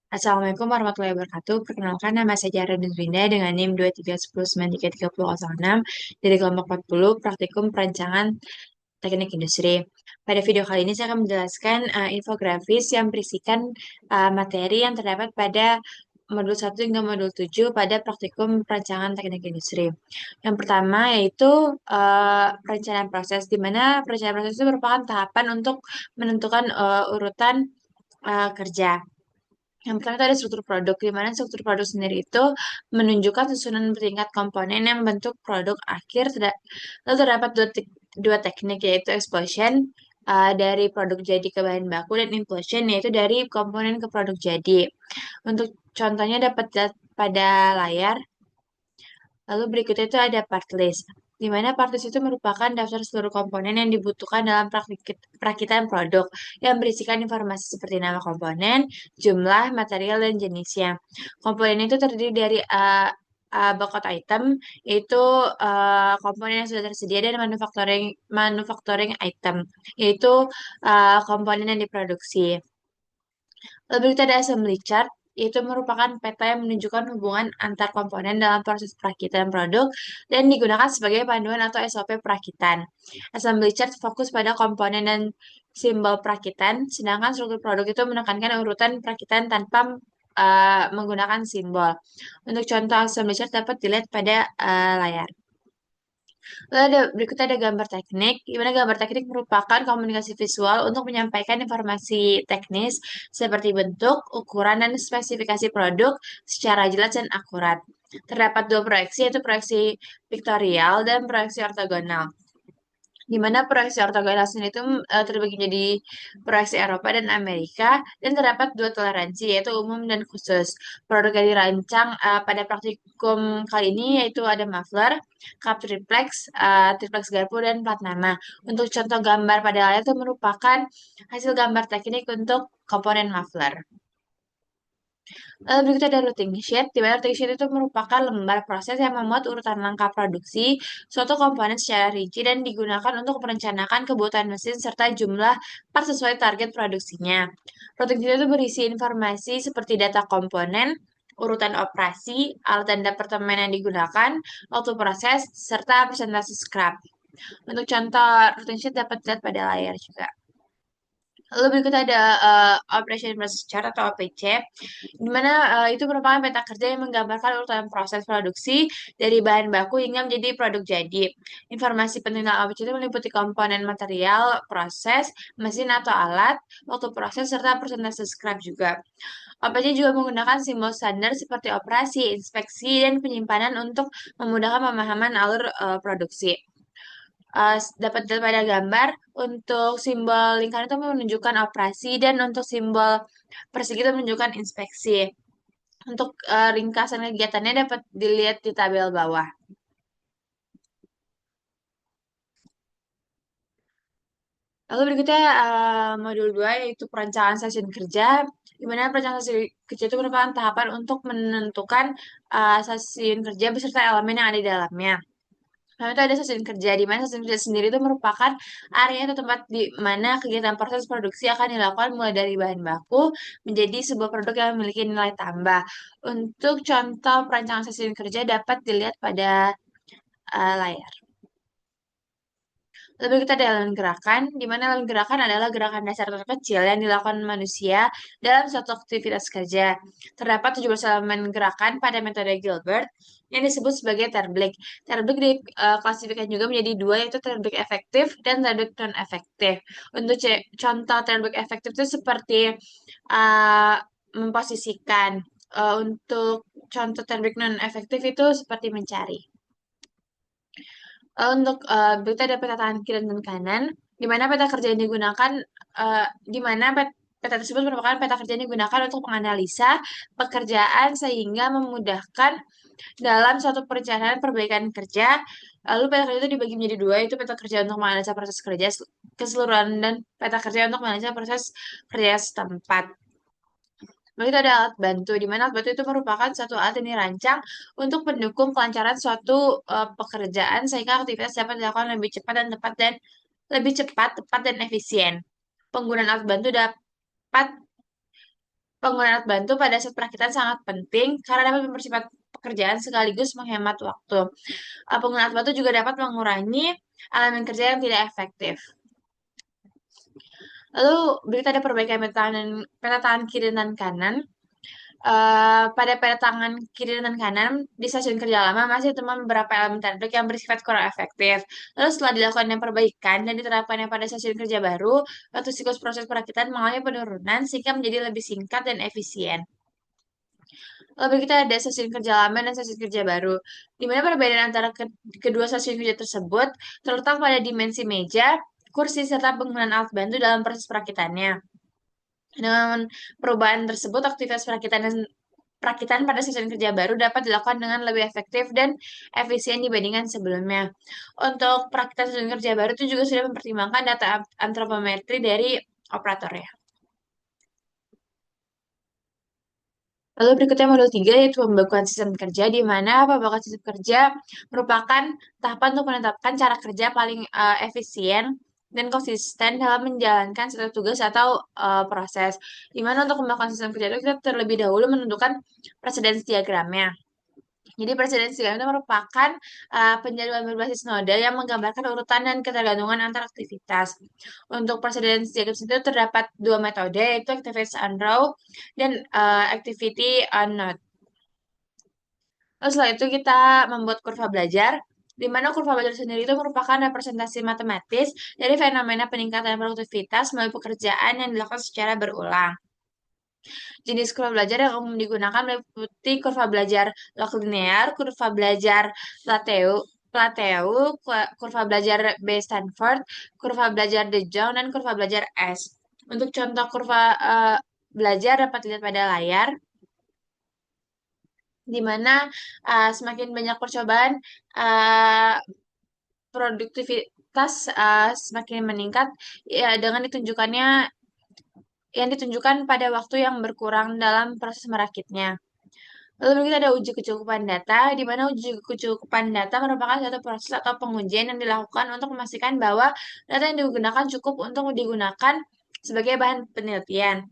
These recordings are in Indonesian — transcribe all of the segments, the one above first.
Assalamualaikum warahmatullahi wabarakatuh. Perkenalkan nama saya Rinda dengan NIM 231933006 dari kelompok 40 Praktikum Perancangan Teknik Industri. Pada video kali ini saya akan menjelaskan infografis yang berisikan materi yang terdapat pada modul 1 hingga modul 7 pada Praktikum Perancangan Teknik Industri. Yang pertama yaitu perencanaan proses, di mana perencanaan proses itu merupakan tahapan untuk menentukan urutan kerja. Yang pertama itu ada struktur produk, di mana struktur produk sendiri itu menunjukkan susunan bertingkat komponen yang membentuk produk akhir. Lalu terdapat dua teknik, yaitu explosion dari produk jadi ke bahan baku, dan implosion yaitu dari komponen ke produk jadi. Untuk contohnya dapat dilihat pada layar. Lalu berikutnya itu ada part list, di mana part list itu merupakan daftar seluruh komponen yang dibutuhkan dalam perakitan produk yang berisikan informasi seperti nama komponen, jumlah, material, dan jenisnya. Komponen itu terdiri dari bucket item, yaitu komponen yang sudah tersedia, dan manufacturing item, yaitu komponen yang diproduksi. Lalu kita ada assembly chart, yaitu merupakan peta yang menunjukkan hubungan antar komponen dalam proses perakitan produk dan digunakan sebagai panduan atau SOP perakitan. Assembly chart fokus pada komponen dan simbol perakitan, sedangkan struktur produk itu menekankan urutan perakitan tanpa menggunakan simbol. Untuk contoh assembly chart dapat dilihat pada layar. Lalu berikutnya ada gambar teknik, di mana gambar teknik merupakan komunikasi visual untuk menyampaikan informasi teknis seperti bentuk, ukuran, dan spesifikasi produk secara jelas dan akurat. Terdapat dua proyeksi, yaitu proyeksi piktorial dan proyeksi ortogonal, di mana proyeksi ortogonal sendiri itu terbagi menjadi proyeksi Eropa dan Amerika, dan terdapat dua toleransi, yaitu umum dan khusus. Produk yang dirancang pada praktikum kali ini yaitu ada muffler, cup triplex, triplex garpu, dan plat nama. Untuk contoh gambar pada layar itu merupakan hasil gambar teknik untuk komponen muffler. Lalu berikutnya ada routing sheet, di mana routing sheet itu merupakan lembar proses yang memuat urutan langkah produksi suatu komponen secara rinci dan digunakan untuk merencanakan kebutuhan mesin serta jumlah part sesuai target produksinya. Routing sheet itu berisi informasi seperti data komponen, urutan operasi, alat dan departemen yang digunakan, waktu proses, serta presentasi scrap. Untuk contoh routing sheet dapat dilihat pada layar juga. Lalu berikutnya ada Operation Process Chart atau OPC, di mana itu merupakan peta kerja yang menggambarkan urutan proses produksi dari bahan baku hingga menjadi produk jadi. Informasi penting dalam OPC itu meliputi komponen material, proses, mesin atau alat, waktu proses, serta persentase scrap juga. OPC juga menggunakan simbol standar seperti operasi, inspeksi, dan penyimpanan untuk memudahkan pemahaman alur produksi. Dapat dilihat pada gambar, untuk simbol lingkaran itu menunjukkan operasi, dan untuk simbol persegi itu menunjukkan inspeksi. Untuk ringkasan kegiatannya dapat dilihat di tabel bawah. Lalu berikutnya modul 2 yaitu perencanaan stasiun kerja, di mana perencanaan stasiun kerja itu merupakan tahapan untuk menentukan stasiun kerja beserta elemen yang ada di dalamnya. Lalu itu ada stasiun kerja, di mana stasiun kerja sendiri itu merupakan area atau tempat di mana kegiatan proses produksi akan dilakukan mulai dari bahan baku menjadi sebuah produk yang memiliki nilai tambah. Untuk contoh perancangan stasiun kerja dapat dilihat pada layar. Lalu kita ada elemen gerakan, di mana elemen gerakan adalah gerakan dasar terkecil yang dilakukan manusia dalam suatu aktivitas kerja. Terdapat 17 elemen gerakan pada metode Gilbert yang disebut sebagai terblik. Terblik diklasifikasikan juga menjadi dua, yaitu terblik efektif dan terblik non-efektif. Untuk contoh terblik efektif itu seperti uh, memposisikan. Untuk contoh terblik non-efektif itu seperti mencari. Untuk berita ada peta tangan kiri dan kanan, di mana peta kerja yang digunakan, di mana peta tersebut merupakan peta kerja yang digunakan untuk menganalisa pekerjaan sehingga memudahkan dalam suatu perencanaan perbaikan kerja. Lalu peta kerja itu dibagi menjadi dua, yaitu peta kerja untuk menganalisa proses kerja keseluruhan dan peta kerja untuk menganalisa proses kerja setempat. Lalu itu ada alat bantu, di mana alat bantu itu merupakan suatu alat yang dirancang untuk mendukung kelancaran suatu pekerjaan sehingga aktivitas dapat dilakukan lebih cepat dan tepat dan efisien. Penggunaan alat bantu dapat Penggunaan alat bantu pada saat perakitan sangat penting karena dapat mempercepat pekerjaan sekaligus menghemat waktu. Penggunaan alat bantu juga dapat mengurangi elemen kerja yang tidak efektif. Lalu berikut ada perbaikan peta tangan kiri dan kanan. Pada peta tangan kiri dan kanan di stasiun kerja lama masih temukan beberapa elemen tanduk yang bersifat kurang efektif. Lalu setelah dilakukan perbaikan dan diterapkannya pada stasiun kerja baru, waktu siklus proses perakitan mengalami penurunan sehingga menjadi lebih singkat dan efisien. Lalu kita ada stasiun kerja lama dan stasiun kerja baru. Di mana perbedaan antara kedua stasiun kerja tersebut terletak pada dimensi meja, kursi, serta penggunaan alat bantu dalam proses perakitannya. Dengan perubahan tersebut, aktivitas perakitan pada stasiun kerja baru dapat dilakukan dengan lebih efektif dan efisien dibandingkan sebelumnya. Untuk perakitan stasiun kerja baru itu juga sudah mempertimbangkan data antropometri dari operatornya. Lalu berikutnya modul 3 yaitu pembagian sistem kerja, di mana pembagian sistem kerja merupakan tahapan untuk menetapkan cara kerja paling efisien dan konsisten dalam menjalankan suatu tugas atau proses. Di mana untuk pembagian sistem kerja itu kita terlebih dahulu menentukan presiden diagramnya. Jadi presiden diagram itu merupakan penjadwalan berbasis noda yang menggambarkan urutan dan ketergantungan antar aktivitas. Untuk presiden diagram itu terdapat dua metode, yaitu activity on row dan activity on node. Lalu setelah itu kita membuat kurva belajar, di mana kurva belajar sendiri itu merupakan representasi matematis dari fenomena peningkatan produktivitas melalui pekerjaan yang dilakukan secara berulang. Jenis kurva belajar yang umum digunakan meliputi kurva belajar log linear, kurva belajar Plateau, kurva belajar B-Stanford, kurva belajar De Jong, dan kurva belajar S. Untuk contoh kurva belajar dapat dilihat pada layar, di mana semakin banyak percobaan, uh, produktivitas semakin meningkat ya, dengan ditunjukkannya yang ditunjukkan pada waktu yang berkurang dalam proses merakitnya. Lalu kita ada uji kecukupan data, di mana uji kecukupan data merupakan suatu proses atau pengujian yang dilakukan untuk memastikan bahwa data yang digunakan cukup untuk digunakan sebagai bahan penelitian.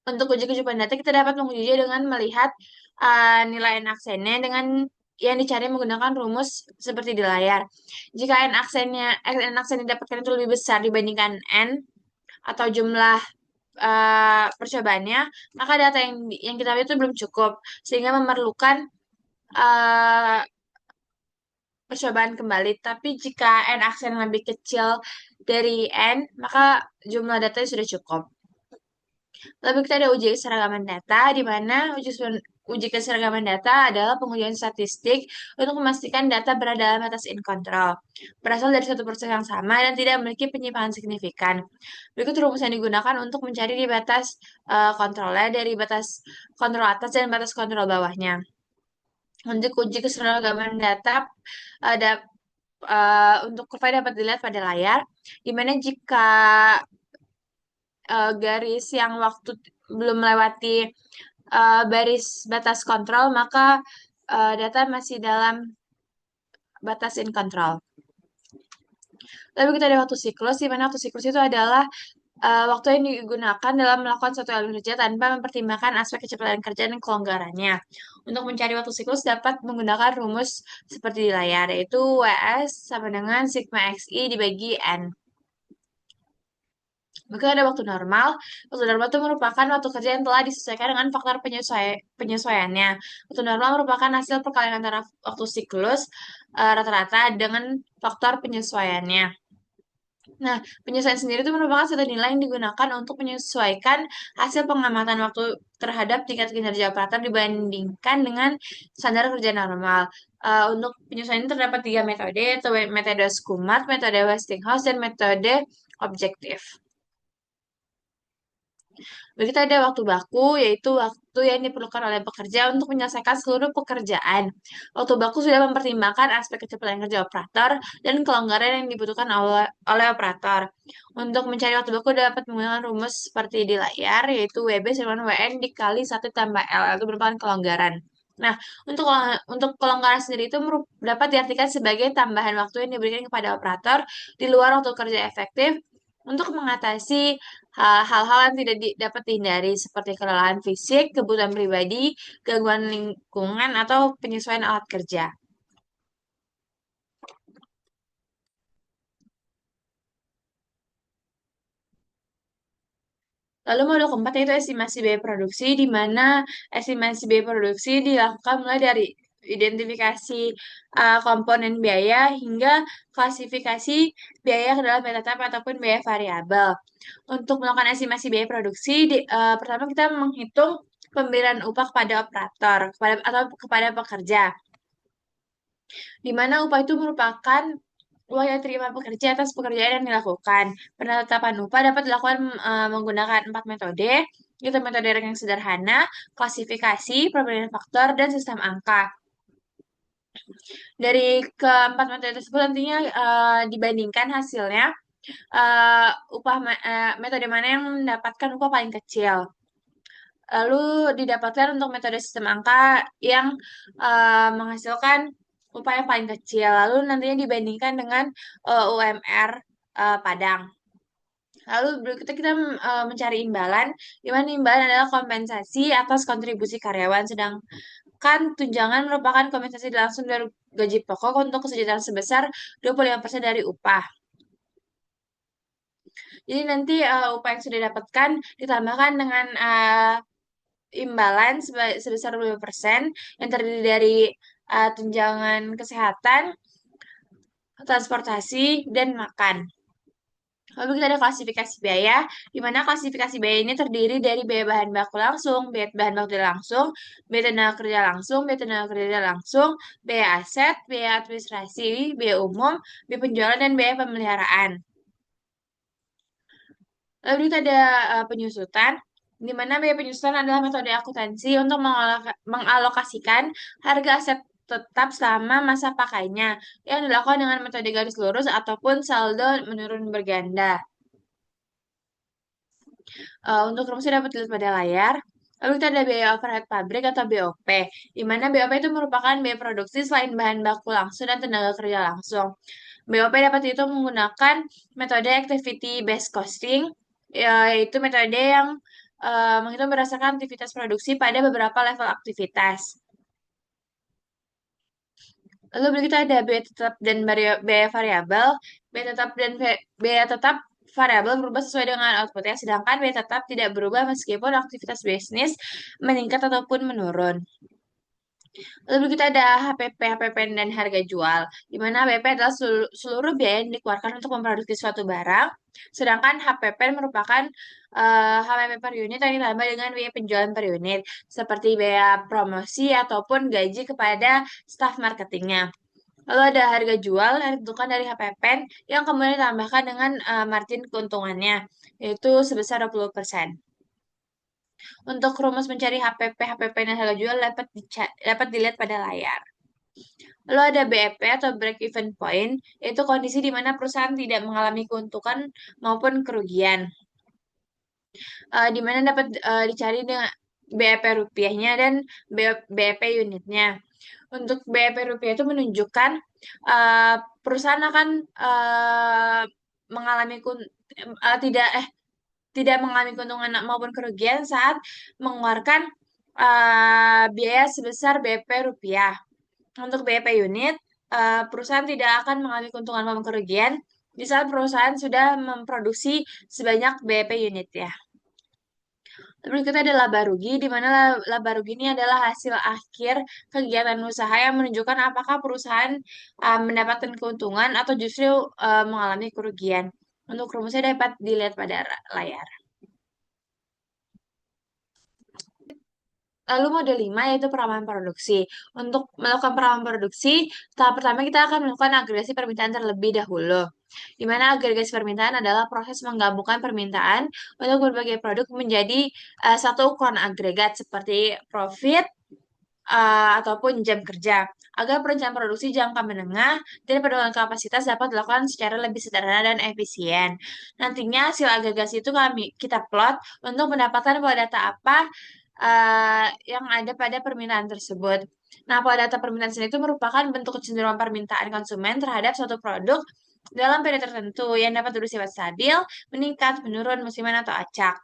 Untuk uji kecukupan data, kita dapat mengujinya dengan melihat nilai n aksennya dengan yang dicari menggunakan rumus seperti di layar. Jika n aksen yang didapatkan itu lebih besar dibandingkan n atau jumlah percobaannya, maka data yang kita ambil itu belum cukup, sehingga memerlukan uh, percobaan kembali. Tapi jika n aksen lebih kecil dari n, maka jumlah datanya sudah cukup. Lalu kita ada uji keseragaman data, di mana uji keseragaman data adalah pengujian statistik untuk memastikan data berada dalam batas in control, berasal dari suatu proses yang sama dan tidak memiliki penyimpangan signifikan. Berikut rumus yang digunakan untuk mencari di batas kontrolnya dari batas kontrol atas dan batas kontrol bawahnya. Untuk uji keseragaman data, ada untuk kurva dapat dilihat pada layar, di mana jika garis yang waktu belum melewati baris batas kontrol, maka data masih dalam batas in control. Lalu kita ada waktu siklus, di mana waktu siklus itu adalah waktu yang digunakan dalam melakukan suatu hal kerja tanpa mempertimbangkan aspek kecepatan kerja dan kelonggarannya. Untuk mencari waktu siklus dapat menggunakan rumus seperti di layar, yaitu WS sama dengan sigma XI dibagi N. Maka ada waktu normal. Waktu normal itu merupakan waktu kerja yang telah disesuaikan dengan faktor penyesuaiannya. Waktu normal merupakan hasil perkalian antara waktu siklus rata-rata dengan faktor penyesuaiannya. Nah, penyesuaian sendiri itu merupakan satu nilai yang digunakan untuk menyesuaikan hasil pengamatan waktu terhadap tingkat kinerja operator dibandingkan dengan standar kerja normal. Untuk penyesuaian ini terdapat tiga metode, yaitu metode Skumat, metode Westinghouse, dan metode objektif. Lalu kita ada waktu baku, yaitu waktu yang diperlukan oleh pekerja untuk menyelesaikan seluruh pekerjaan. Waktu baku sudah mempertimbangkan aspek kecepatan kerja operator dan kelonggaran yang dibutuhkan oleh operator. Untuk mencari waktu baku dapat menggunakan rumus seperti di layar, yaitu WB sama dengan WN dikali 1 tambah L, itu merupakan kelonggaran. Nah, untuk kelonggaran sendiri itu dapat diartikan sebagai tambahan waktu yang diberikan kepada operator di luar waktu kerja efektif untuk mengatasi hal-hal yang tidak dapat dihindari seperti kelelahan fisik, kebutuhan pribadi, gangguan lingkungan, atau penyesuaian alat kerja. Lalu modul keempat yaitu estimasi biaya produksi, di mana estimasi biaya produksi dilakukan mulai dari identifikasi komponen biaya hingga klasifikasi biaya ke dalam biaya tetap ataupun biaya variabel. Untuk melakukan estimasi biaya produksi, pertama kita menghitung pemberian upah kepada operator atau kepada pekerja, di mana upah itu merupakan uang yang diterima pekerja atas pekerjaan yang dilakukan. Penetapan upah dapat dilakukan menggunakan 4 metode, yaitu metode ranking sederhana, klasifikasi, perbandingan faktor, dan sistem angka. Dari keempat metode tersebut nantinya dibandingkan hasilnya, eh, metode mana yang mendapatkan upah paling kecil. Lalu didapatkan untuk metode sistem angka yang menghasilkan upah yang paling kecil. Lalu nantinya dibandingkan dengan UMR Padang. Lalu berikutnya kita mencari imbalan, di mana imbalan adalah kompensasi atas kontribusi karyawan, sedangkan tunjangan merupakan kompensasi langsung dari gaji pokok untuk kesejahteraan sebesar 25% dari upah. Jadi nanti upah yang sudah didapatkan ditambahkan dengan imbalan sebesar 20% yang terdiri dari tunjangan kesehatan, transportasi, dan makan. Lalu kita ada klasifikasi biaya, di mana klasifikasi biaya ini terdiri dari biaya bahan baku langsung, biaya bahan baku tidak langsung, biaya tenaga kerja langsung, biaya tenaga kerja tidak langsung, biaya aset, biaya administrasi, biaya umum, biaya penjualan, dan biaya pemeliharaan. Lalu kita ada penyusutan, di mana biaya penyusutan adalah metode akuntansi untuk mengalokasikan harga aset tetap selama masa pakainya, yang dilakukan dengan metode garis lurus ataupun saldo menurun berganda. Untuk rumusnya dapat dilihat pada layar. Lalu kita ada biaya overhead pabrik atau BOP, di mana BOP itu merupakan biaya produksi selain bahan baku langsung dan tenaga kerja langsung. BOP dapat dihitung menggunakan metode activity based costing, yaitu metode yang menghitung berdasarkan aktivitas produksi pada beberapa level aktivitas. Lalu berikutnya ada biaya tetap dan biaya variabel. Biaya tetap variabel berubah sesuai dengan outputnya, sedangkan biaya tetap tidak berubah meskipun aktivitas bisnis meningkat ataupun menurun. Lalu kita ada HPP dan harga jual, di mana HPP adalah seluruh biaya yang dikeluarkan untuk memproduksi suatu barang, sedangkan HPP merupakan HPP per unit yang ditambah dengan biaya penjualan per unit, seperti biaya promosi ataupun gaji kepada staf marketingnya. Lalu ada harga jual yang ditentukan dari HPP yang kemudian ditambahkan dengan margin keuntungannya, yaitu sebesar 20%. Untuk rumus mencari HPP dan harga jual dapat dilihat pada layar. Lalu ada BEP atau break even point, yaitu kondisi di mana perusahaan tidak mengalami keuntungan maupun kerugian. Di mana dapat dicari dengan BEP rupiahnya dan BEP unitnya. Untuk BEP rupiah itu menunjukkan uh, perusahaan akan mengalami tidak tidak mengalami keuntungan maupun kerugian saat mengeluarkan biaya sebesar BP rupiah. Untuk BP unit, perusahaan tidak akan mengalami keuntungan maupun kerugian di saat perusahaan sudah memproduksi sebanyak BP unit ya. Terus kita ada laba rugi, di mana laba rugi ini adalah hasil akhir kegiatan usaha yang menunjukkan apakah perusahaan mendapatkan keuntungan atau justru mengalami kerugian. Untuk rumusnya dapat dilihat pada layar. Lalu mode 5 yaitu peramaan produksi. Untuk melakukan peramaan produksi, tahap pertama kita akan melakukan agregasi permintaan terlebih dahulu. Di mana agregasi permintaan adalah proses menggabungkan permintaan untuk berbagai produk menjadi satu ukuran agregat seperti profit ataupun jam kerja. Agar perencanaan produksi jangka menengah dan penurunan kapasitas dapat dilakukan secara lebih sederhana dan efisien. Nantinya hasil agregasi itu kita plot untuk mendapatkan pola data apa yang ada pada permintaan tersebut. Nah, pola data permintaan sendiri itu merupakan bentuk kecenderungan permintaan konsumen terhadap suatu produk dalam periode tertentu yang dapat bersifat stabil, meningkat, menurun, musiman, atau acak.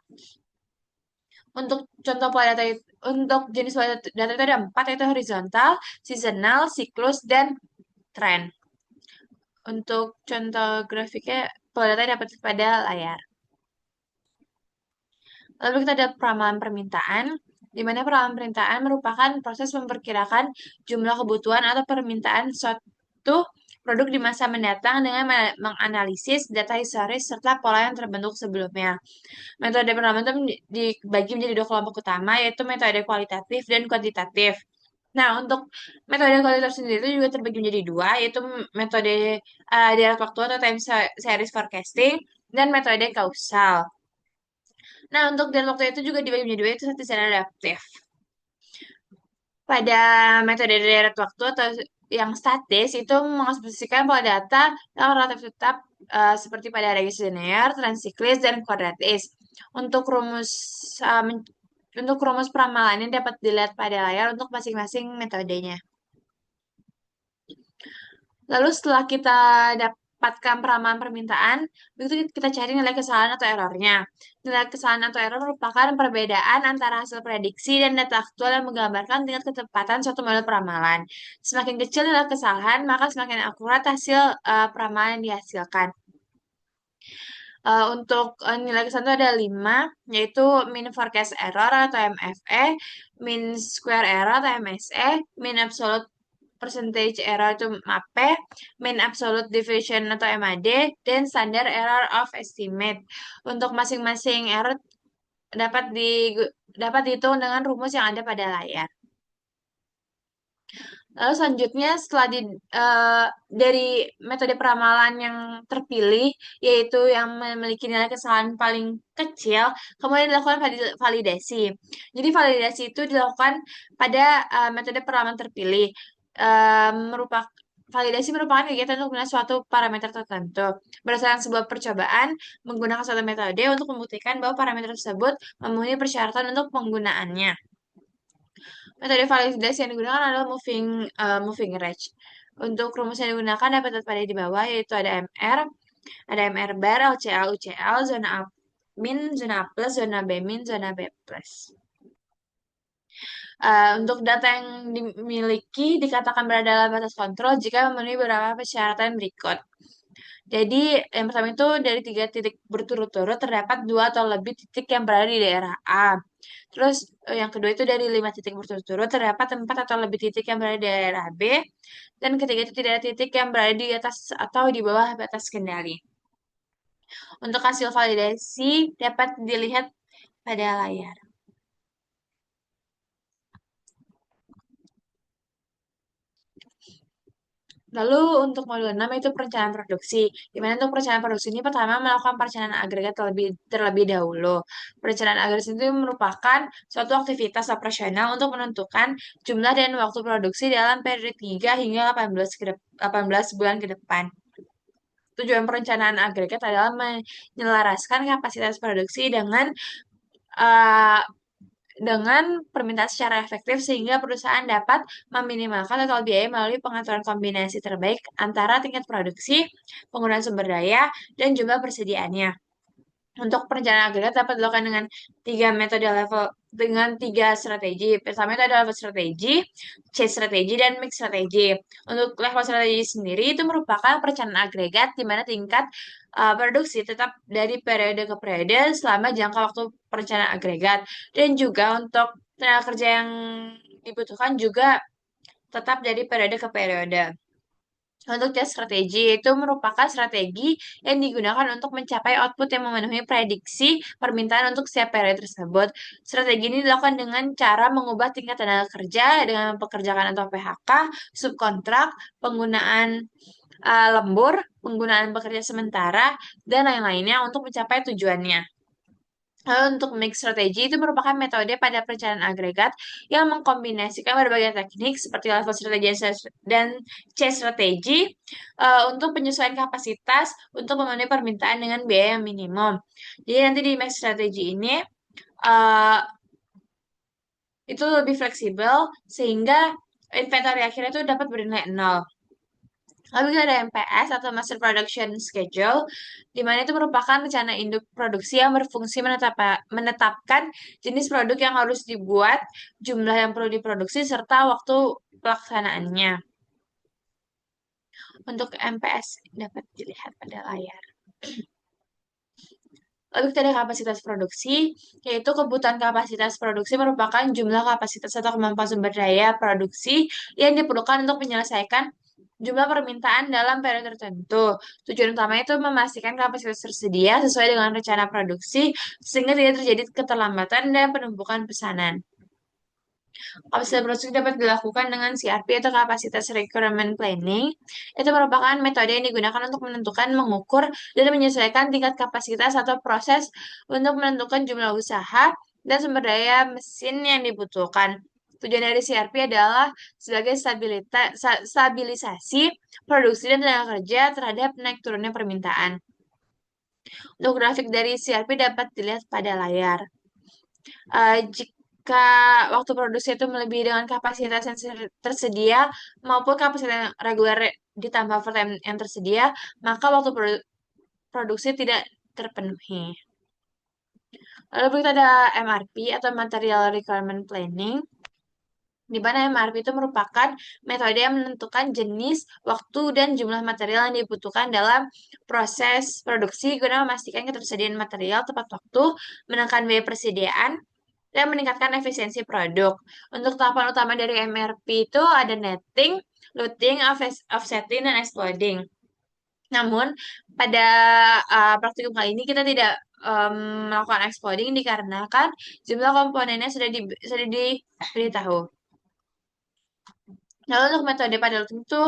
Untuk contoh pola data untuk jenis pola data itu ada empat, yaitu horizontal, seasonal, siklus, dan tren. Untuk contoh grafiknya, pola data dapat pada layar. Lalu kita ada peramalan permintaan, di mana peramalan permintaan merupakan proses memperkirakan jumlah kebutuhan atau permintaan suatu produk di masa mendatang dengan menganalisis data historis serta pola yang terbentuk sebelumnya. Metode peramalan itu dibagi menjadi dua kelompok utama, yaitu metode kualitatif dan kuantitatif. Nah, untuk metode kualitatif sendiri itu juga terbagi menjadi dua, yaitu metode direct waktu atau time series forecasting dan metode kausal. Nah, untuk direct waktu itu juga dibagi menjadi dua, yaitu statis dan adaptif. Pada metode direct waktu atau yang statis itu mengasumsikan pola data yang relatif tetap seperti pada regresi linear, transiklis, dan kuadratis. Untuk rumus uh, men- untuk rumus peramalannya dapat dilihat pada layar untuk masing-masing metodenya. Lalu setelah kita dapatkan peramalan permintaan, begitu kita cari nilai kesalahan atau errornya. Nilai kesalahan atau error merupakan perbedaan antara hasil prediksi dan data aktual yang menggambarkan tingkat ketepatan suatu model peramalan. Semakin kecil nilai kesalahan, maka semakin akurat hasil peramalan yang dihasilkan. Untuk nilai kesalahan itu ada 5, yaitu mean forecast error atau MFE, mean square error atau MSE, mean absolute percentage error itu MAPE, mean absolute deviation atau MAD, dan standard error of estimate. Untuk masing-masing error dapat dapat dihitung dengan rumus yang ada pada layar. Lalu selanjutnya setelah dari metode peramalan yang terpilih, yaitu yang memiliki nilai kesalahan paling kecil, kemudian dilakukan validasi. Jadi validasi itu dilakukan pada metode peramalan terpilih. Merupakan Validasi merupakan kegiatan untuk menilai suatu parameter tertentu. Berdasarkan sebuah percobaan, menggunakan suatu metode untuk membuktikan bahwa parameter tersebut memenuhi persyaratan untuk penggunaannya. Metode validasi yang digunakan adalah moving range. Untuk rumus yang digunakan dapat pada di bawah, yaitu ada MR bar, LCL, UCL, zona A min, zona A plus, zona B min, zona B plus. Untuk data yang dimiliki dikatakan berada dalam batas kontrol jika memenuhi beberapa persyaratan berikut. Jadi, yang pertama itu dari 3 titik berturut-turut terdapat 2 atau lebih titik yang berada di daerah A. Terus yang kedua itu dari 5 titik berturut-turut terdapat 4 atau lebih titik yang berada di daerah B. Dan ketiga itu tidak ada titik yang berada di atas atau di bawah batas kendali. Untuk hasil validasi dapat dilihat pada layar. Lalu untuk modul 6 itu perencanaan produksi. Di mana untuk perencanaan produksi ini pertama melakukan perencanaan agregat terlebih dahulu. Perencanaan agregat itu merupakan suatu aktivitas operasional untuk menentukan jumlah dan waktu produksi dalam periode 3 hingga 18 bulan ke depan. Tujuan perencanaan agregat adalah menyelaraskan kapasitas produksi uh, dengan permintaan secara efektif sehingga perusahaan dapat meminimalkan total biaya melalui pengaturan kombinasi terbaik antara tingkat produksi, penggunaan sumber daya, dan jumlah persediaannya. Untuk perencanaan agregat dapat dilakukan dengan 3 strategi. Pertama itu ada level strategi, chase strategi, dan mix strategi. Untuk level strategi sendiri itu merupakan perencanaan agregat di mana tingkat produksi tetap dari periode ke periode selama jangka waktu perencanaan agregat. Dan juga untuk tenaga kerja yang dibutuhkan juga tetap dari periode ke periode. Untuk jas strategi itu merupakan strategi yang digunakan untuk mencapai output yang memenuhi prediksi permintaan untuk setiap periode tersebut. Strategi ini dilakukan dengan cara mengubah tingkat tenaga kerja dengan pekerjaan atau PHK, subkontrak, penggunaan lembur, penggunaan pekerja sementara, dan lain-lainnya untuk mencapai tujuannya. Lalu untuk mix strategi itu merupakan metode pada perencanaan agregat yang mengkombinasikan berbagai teknik seperti level strategi dan C strategi untuk penyesuaian kapasitas untuk memenuhi permintaan dengan biaya yang minimum. Jadi nanti di mix strategi ini uh, itu lebih fleksibel sehingga inventory akhirnya itu dapat bernilai 0. Lalu kita ada MPS atau Master Production Schedule, di mana itu merupakan rencana induk produksi yang berfungsi menetapkan jenis produk yang harus dibuat, jumlah yang perlu diproduksi, serta waktu pelaksanaannya. Untuk MPS dapat dilihat pada layar. Lalu kita ada kapasitas produksi, yaitu kebutuhan kapasitas produksi merupakan jumlah kapasitas atau kemampuan sumber daya produksi yang diperlukan untuk menyelesaikan jumlah permintaan dalam periode tertentu. Tujuan utamanya itu memastikan kapasitas tersedia sesuai dengan rencana produksi, sehingga tidak terjadi keterlambatan dan penumpukan pesanan. Kapasitas produksi dapat dilakukan dengan CRP atau Kapasitas Requirement Planning. Itu merupakan metode yang digunakan untuk menentukan, mengukur, dan menyesuaikan tingkat kapasitas atau proses untuk menentukan jumlah usaha dan sumber daya mesin yang dibutuhkan. Tujuan dari CRP adalah sebagai stabilisasi produksi dan tenaga kerja terhadap naik turunnya permintaan. Untuk grafik dari CRP dapat dilihat pada layar. Jika waktu produksi itu melebihi dengan kapasitas yang tersedia maupun kapasitas yang reguler ditambah overtime yang tersedia, maka waktu produksi tidak terpenuhi. Lalu berikut ada MRP atau Material Requirement Planning, di mana MRP itu merupakan metode yang menentukan jenis, waktu, dan jumlah material yang dibutuhkan dalam proses produksi guna memastikan ketersediaan material tepat waktu, menekan biaya persediaan, dan meningkatkan efisiensi produk. Untuk tahapan utama dari MRP itu ada netting, looting, offsetting, dan exploding. Namun, pada praktikum kali ini kita tidak melakukan exploding dikarenakan jumlah komponennya sudah diberitahu. Lalu untuk metode pada looting itu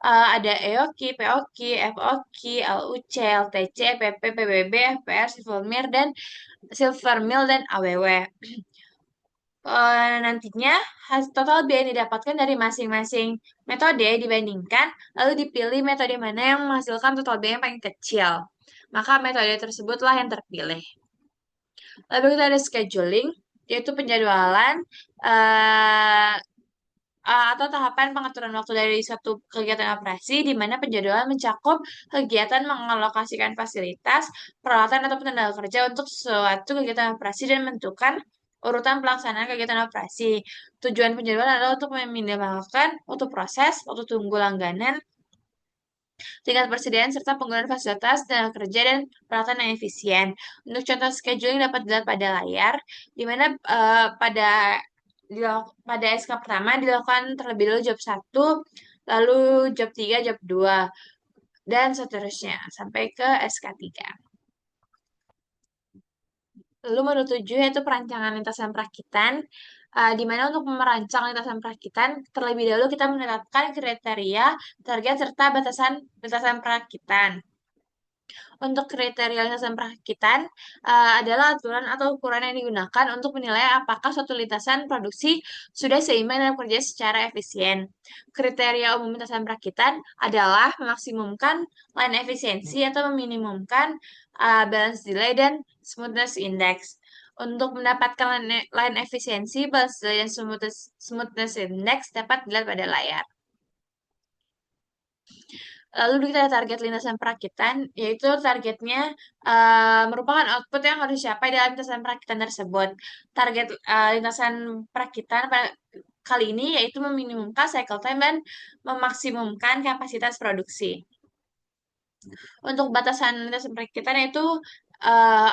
ada EOQ, POQ, FOQ, LUC, LTC, PP, PBB, FPR, Silver Mill, dan AWW. Nantinya total biaya yang didapatkan dari masing-masing metode dibandingkan, lalu dipilih metode mana yang menghasilkan total biaya yang paling kecil. Maka metode tersebutlah yang terpilih. Lalu kita ada scheduling, yaitu penjadwalan uh, atau tahapan pengaturan waktu dari suatu kegiatan operasi, di mana penjadwalan mencakup kegiatan mengalokasikan fasilitas, peralatan, atau tenaga kerja untuk suatu kegiatan operasi dan menentukan urutan pelaksanaan kegiatan operasi. Tujuan penjadwalan adalah untuk meminimalkan waktu proses, waktu tunggu langganan, tingkat persediaan, serta penggunaan fasilitas, tenaga kerja, dan peralatan yang efisien. Untuk contoh scheduling dapat dilihat pada layar, di mana pada SK pertama dilakukan terlebih dahulu job 1, lalu job 3, job 2, dan seterusnya sampai ke SK 3. Lalu modul 7 yaitu perancangan lintasan perakitan, di mana untuk merancang lintasan perakitan, terlebih dahulu kita menetapkan kriteria, target, serta batasan lintasan perakitan. Untuk kriteria lintasan perakitan adalah aturan atau ukuran yang digunakan untuk menilai apakah suatu lintasan produksi sudah seimbang dalam kerja secara efisien. Kriteria umum lintasan perakitan adalah memaksimumkan line efisiensi atau meminimumkan balance delay dan smoothness index. Untuk mendapatkan line efisiensi, balance delay, dan smoothness index dapat dilihat pada layar. Lalu kita ada target lintasan perakitan, yaitu targetnya merupakan output yang harus dicapai dalam lintasan perakitan tersebut. Target lintasan perakitan kali ini yaitu meminimumkan cycle time dan memaksimumkan kapasitas produksi. Untuk batasan lintasan perakitan yaitu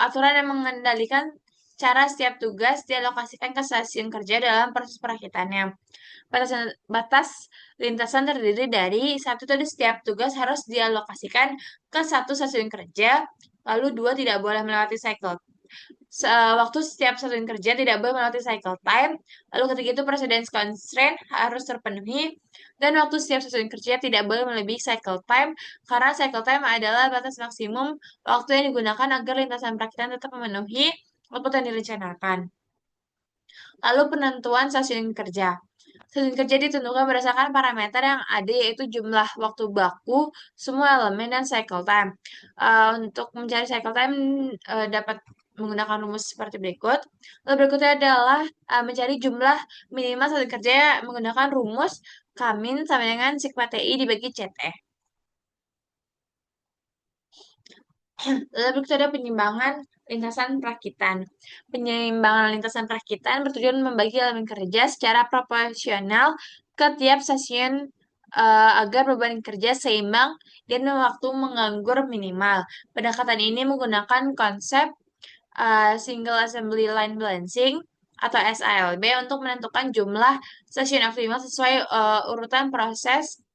aturan yang mengendalikan cara setiap tugas dialokasikan ke stasiun kerja dalam proses perakitannya. Batas lintasan terdiri dari satu tadi setiap tugas harus dialokasikan ke satu stasiun kerja, lalu dua tidak boleh melewati cycle. Waktu setiap stasiun kerja tidak boleh melewati cycle time, lalu ketika itu precedence constraint harus terpenuhi, dan waktu setiap stasiun kerja tidak boleh melebihi cycle time, karena cycle time adalah batas maksimum waktu yang digunakan agar lintasan perakitan tetap memenuhi output yang direncanakan. Lalu penentuan stasiun kerja. Stasiun kerja ditentukan berdasarkan parameter yang ada, yaitu jumlah waktu baku, semua elemen, dan cycle time. Untuk mencari cycle time dapat menggunakan rumus seperti berikut. Lalu berikutnya adalah mencari jumlah minimal stasiun kerja menggunakan rumus Kamin sama dengan sigma TI dibagi CT. Lalu kita ada penyimbangan lintasan perakitan. Penyimbangan lintasan perakitan bertujuan membagi elemen kerja secara proporsional ke tiap stasiun agar beban kerja seimbang dan waktu menganggur minimal. Pendekatan ini menggunakan konsep Single Assembly Line Balancing atau SALB untuk menentukan jumlah stasiun optimal sesuai urutan proses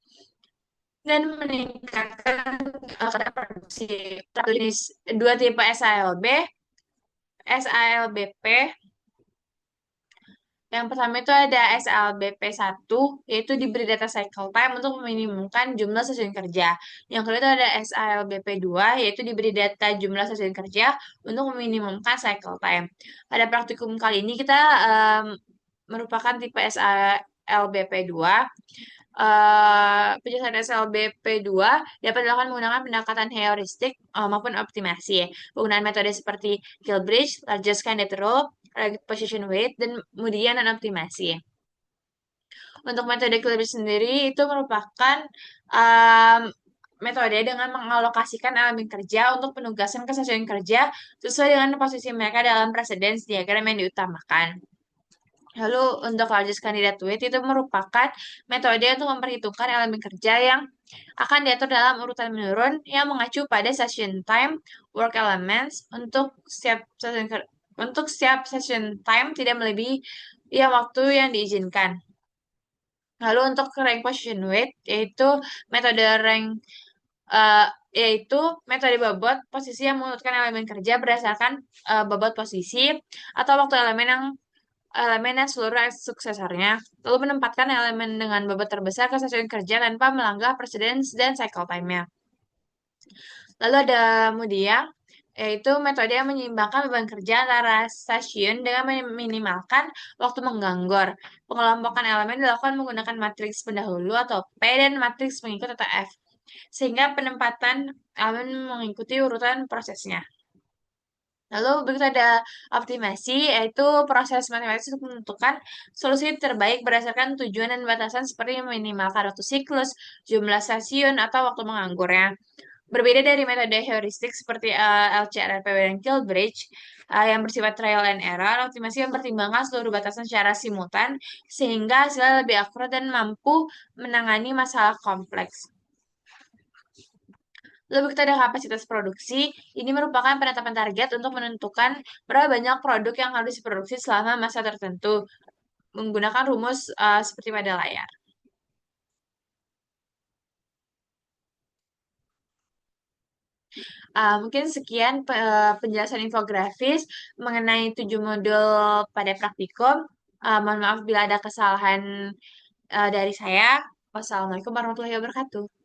dan meningkatkan kadar produksi. Jenis dua tipe SALB, SALBP. Yang pertama itu ada SLBP 1, yaitu diberi data cycle time untuk meminimumkan jumlah stasiun kerja. Yang kedua itu ada SLBP 2, yaitu diberi data jumlah stasiun kerja untuk meminimumkan cycle time. Pada praktikum kali ini kita merupakan tipe SLBP 2. Penjelasan SLBP 2 dapat dilakukan menggunakan pendekatan heuristik maupun optimasi. Penggunaan metode seperti Gilbridge, Largest Candidate Rule, Position Weight, dan kemudian dan optimasi. Untuk metode Gilbridge sendiri itu merupakan um, metode dengan mengalokasikan elemen kerja untuk penugasan ke stasiun kerja sesuai dengan posisi mereka dalam precedence diagram yang diutamakan. Lalu untuk largest candidate weight itu merupakan metode untuk memperhitungkan elemen kerja yang akan diatur dalam urutan menurun yang mengacu pada session time work elements untuk setiap session time tidak melebihi waktu yang diizinkan. Lalu untuk rank position weight metode rank eh, yaitu metode bobot posisi yang mengurutkan elemen kerja berdasarkan bobot posisi atau waktu elemen dan seluruh suksesornya, lalu menempatkan elemen dengan bobot terbesar ke stasiun kerja tanpa melanggar precedence dan cycle time-nya. Lalu ada kemudian, yaitu metode yang menyeimbangkan beban kerja antara stasiun dengan meminimalkan waktu menganggur. Pengelompokan elemen dilakukan menggunakan matriks pendahulu atau P dan matriks pengikut atau F, sehingga penempatan elemen mengikuti urutan prosesnya. Lalu berikut ada optimasi, yaitu proses matematis untuk menentukan solusi terbaik berdasarkan tujuan dan batasan seperti meminimalkan waktu siklus, jumlah stasiun, atau waktu menganggurnya. Berbeda dari metode heuristik seperti LCRPW dan Kilbridge yang bersifat trial and error, optimasi mempertimbangkan seluruh batasan secara simultan sehingga hasilnya lebih akurat dan mampu menangani masalah kompleks. Lalu kita ada kapasitas produksi. Ini merupakan penetapan target untuk menentukan berapa banyak produk yang harus diproduksi selama masa tertentu menggunakan rumus seperti pada layar. Mungkin sekian penjelasan infografis mengenai 7 modul pada praktikum. Mohon maaf bila ada kesalahan dari saya. Wassalamualaikum warahmatullahi wabarakatuh.